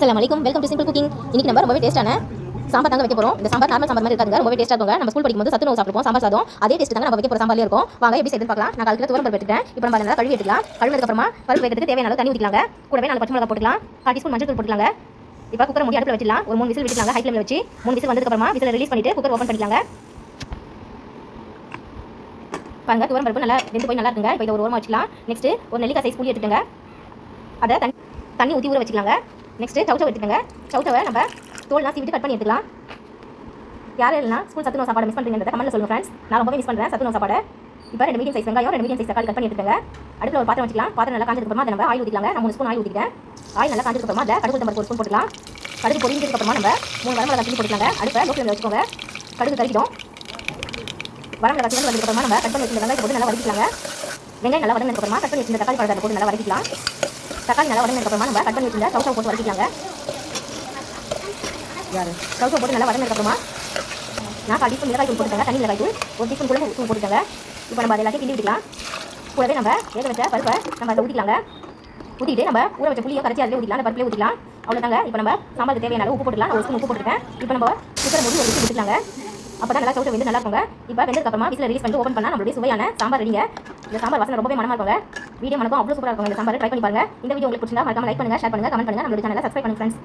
அஸ்ஸலாமு அலைக்கும். Welcome to simple cooking. இன்னைக்கு நம்ம ரொம்பவே டேஸ்டான சாம்பார் தாங்க வைக்க போறோம். இந்த சாம்பார் நார்மல் சாம்பார் மாதிரி இருக்காதுங்க, ரொம்பவே டேஸ்டா இருக்குங்க. நம்ம ஸ்கூல் படிக்கும்போது சத்துணவு சாப்பிடுவோம் சாம்பார் சாதம். அதே டேஸ்ட் தாங்க நம்ம வைக்க போற சாம்பார்லயே இருக்கும். வாங்க எப்படி செய்யணும்னு பார்க்கலாம். நான் 1/4 கிலோ துவரம் பருப்பு எடுத்துட்டேன். இப்போ நம்ம அதை கழுவி எடுத்துக்கலாம். கழுவினதுக்கு அப்புறமா பருப்பு வைக்கிறதுக்கு தேவையான அளவு தண்ணி ஊத்திக்கலாங்க. கூடவே 4 பச்சை மிளகாய் போட்டுக்கலாம். 1/4 டீஸ்பூன் மஞ்சள் தூள் போட்டுக்கலாங்க. இப்போ குக்கர் மூடி அடுப்புல வச்சிடலாம். ஒரு 3 விசில் விட்டுக்கலாங்க. ஹை ஃப்ளேம்ல வச்சு 3 விசில் வந்ததுக்கு அப்புறமா விசில் ரிலீஸ் பண்ணிட்டு குக்கர் ஓபன் பண்ணிக்கலாங்க. பாருங்க, துவரம் பருப்பு நல்லா வெந்து போய் நல்லா இருக்குங்க. இப்போ இதை ஒரு ஓரமா வச்சுக்கலாம். நெக்ஸ்ட் ஒரு நெல்லிக்காய் சைஸ் புளி எடுத்துட்டுங்க. அதை தண்ணி ஊற்றி ஊற வச்சுக்கலாங்க. நெக்ஸ்ட் சவுச்சவ் எடுத்துக்கங்க. சவுச்சவை நம்ம தோல்லாம் சீவிட்டு கட் பண்ணி எடுத்துக்கலாம். யாரும் இல்லைனா ஸ்கூல் சத்துணவு சாப்பாடு மிஸ் பண்ணுறீங்க கமெண்ட்ல சொல்லுங்க ஃப்ரெண்ட்ஸ். நான் ரொம்பவே மிஸ் பண்ணுறேன் சத்துணவு சாப்பாடு. இப்போ 2 மீடியம் சைஸ் வெங்காயம் 2 மீடியம் சைஸ் தக்காளி கட் பண்ணி எடுத்துக்கங்க. அடுப்பில் ஒரு பாத்திரம் வச்சுக்கலாம். பாத்திரம் நல்லா காஞ்சதுக்கு அப்புறமா நம்ம ஆயில் ஊற்றிக்கலாங்க. நான் 3 ஸ்பூன் ஆயில் ஊற்றிக்கிறேன். ஆயில் நல்லா காஞ்சதுக்கு அப்புறமா அதில் கடுகு தம்பர் 1 ஸ்பூன் போட்டுக்கலாம். கடுகு பொரிஞ்சதுக்கு அப்புறமா நம்ம 3 வரமிளகாய் கிள்ளி போட்டுக்கலாங்க. அடுப்பை லோ ஃப்ளேமில் வச்சுக்கோங்க. கடுகு கறிக்கிடும். வரமிளகாய் கிள்ளி வந்ததுக்கு அப்புறமா நம்ம கட் பண்ணி வச்சிருந்த வெங்காயத்தை போட்டு நல்லா வதக்கிக்கலாங்க. வெங்காயம் நல்லா வதங்கினதுக்கு அப்புறமா கட் பண்ணி வச்சிருந்த தக்காளி பழத்தை போட்டு நல்லா வதக்கிக்கலாம். தக்காளி நல்லா வதங்கினதுக்கு அப்புறமா நம்ம கட் பண்ணி வச்சிருந்த சவுச்சவ் போட்டு வதக்கிக்கலாங்க. சவுச்சவ் போட்டு நல்லா வதங்கினதுக்கு அப்புறமா நான் 1/4 டீஸ்பூன் மிளகாய் தூள் போட்டுக்கங்க. தனி மிளகாய் தூள் 1 டீஸ்பூன் குழம்பு தூள் போட்டுக்கங்க. இப்போ நம்ம அதை எல்லாத்தையும் கிண்டி விட்டுக்கலாம். கூடவே நம்ம வேக வச்ச பருப்பை நம்ம அதை ஊற்றிக்கலாங்க. ஊற்றிட்டு நம்ம ஊற வச்ச புளியை கரைச்சி அதிலே ஊற்றிக்கலாம். அந்த பருப்பிலே ஊற்றிக்கலாம். அவ்வளோதாங்க. இப்போ நம்ம சாம்பாருக்கு தேவையான அளவு உப்பு போட்டுக்கலாம். 1 ஸ்பூன் உப்பு போட்டுருக்கேன். இப்போ நம்ம குக்கரை மூடி ஒரு விசில் விட்டுக்கலாங்க. அப்போ தான் நல்லா சவுச்சவ் வெந்து நல்லா இருக்குங்க. இப்போ வெந்ததுக்கு அப்புறமா விசில் ரிலீஸ் பண்ணிட்டு ஓப்பன் பண்ணால் நம்மளுடைய சுவையான சாம்பார் ரெடிங்க. இந்த சாம்பார் வாசனை ரொம்பவே மனமாக இருக்குங்க. வீடியோ மனக்கும் அவ்வளோ சூப்பராக இருக்கும். இந்த சாம்பார் ட்ரை பண்ணி பாருங்க. இந்த வீடியோ உங்களுக்கு பிடிச்சிருந்தா மறக்காம லைக் பண்ணுங்க, ஷேர் பண்ணுங்க, கமெண்ட் பண்ணுங்க. நம்மளுடைய சேனலை சப்ஸ்கிரைப் பண்ணுங்க ஃப்ரெண்ட்ஸ்.